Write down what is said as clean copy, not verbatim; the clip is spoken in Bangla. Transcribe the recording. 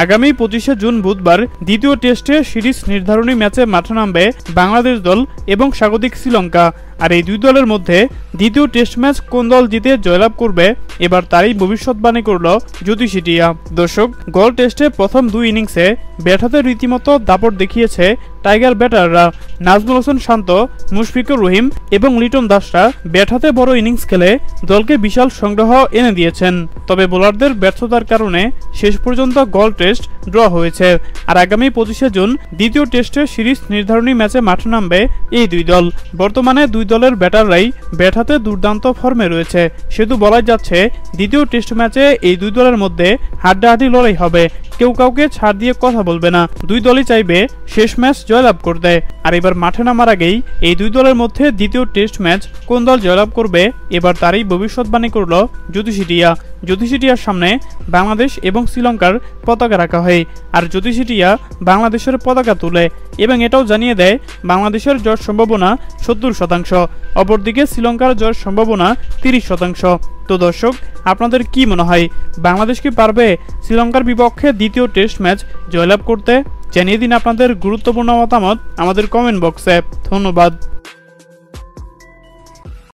আগামী 25শে জুন বুধবার দ্বিতীয় টেস্টে সিরিজ নির্ধারণী ম্যাচে মাঠে নামবে বাংলাদেশ দল এবং স্বাগতিক শ্রীলঙ্কা। আর এই দুই দলের মধ্যে দ্বিতীয় টেস্ট ম্যাচ কোন দল জিতে জয়লাভ করবে এবার তারই ভবিষ্যৎবাণী করল জ্যোতিষী টিয়া। দর্শক, গল টেস্টে প্রথম দুই ইনিংসে ব্যাট হাতে রীতিমতো দাপট দেখিয়েছে টাইগার ব্যাটাররা। নাজমুল হোসেন শান্ত, মুশফিকুর রহিম এবং লিটন দাসরা ব্যাট হাতে বড় ইনিংস খেলে দলকে বিশাল সংগ্রহ এনে দিয়েছেন। তবে বোলারদের ব্যর্থতার কারণে শেষ পর্যন্ত গল টেস্ট ড্র হয়েছে। আর আগামী 25শে জুন দ্বিতীয় টেস্টে সিরিজ নির্ধারণী ম্যাচে মাঠে নামবে এই দুই দল। বর্তমানে দুই দলের ব্যাটাররাই ব্যাট হাতে দুর্দান্ত ফর্মে রয়েছে, সেহেতু বলা যাচ্ছে দ্বিতীয় টেস্ট ম্যাচে এই দুই দলের মধ্যে হাড্ডাহাড্ডি লড়াই হবে। কেউ কাউকে ছাড় দিয়ে কথা বলবে না, দুই দলই চাইবে শেষ ম্যাচ জয়লাভ করতে। আর এবার মাঠে নামার আগেই এই দুই দলের মধ্যে দ্বিতীয় টেস্ট ম্যাচ কোন দল জয়লাভ করবে এবার তারই ভবিষ্যৎবাণী করল জ্যোতিষী টিয়া। জ্যোতিষী টিয়ার সামনে বাংলাদেশ এবং শ্রীলঙ্কার পতাকা রাখা হয়, আর জ্যোতিষী টিয়া বাংলাদেশের পতাকা তুলে এবং এটাও জানিয়ে দেয় বাংলাদেশের জয়ের সম্ভাবনা 70%, অপরদিকে শ্রীলঙ্কার জয়ের সম্ভাবনা 30%। তো দর্শক, আপনাদের কি মনে হয়, বাংলাদেশ কি পারবে শ্রীলঙ্কার বিপক্ষে দ্বিতীয় টেস্ট ম্যাচ জয়লাভ করতে? জানিয়ে দিন আপনাদের গুরুত্বপূর্ণ মতামত আমাদের কমেন্ট বক্সে। ধন্যবাদ।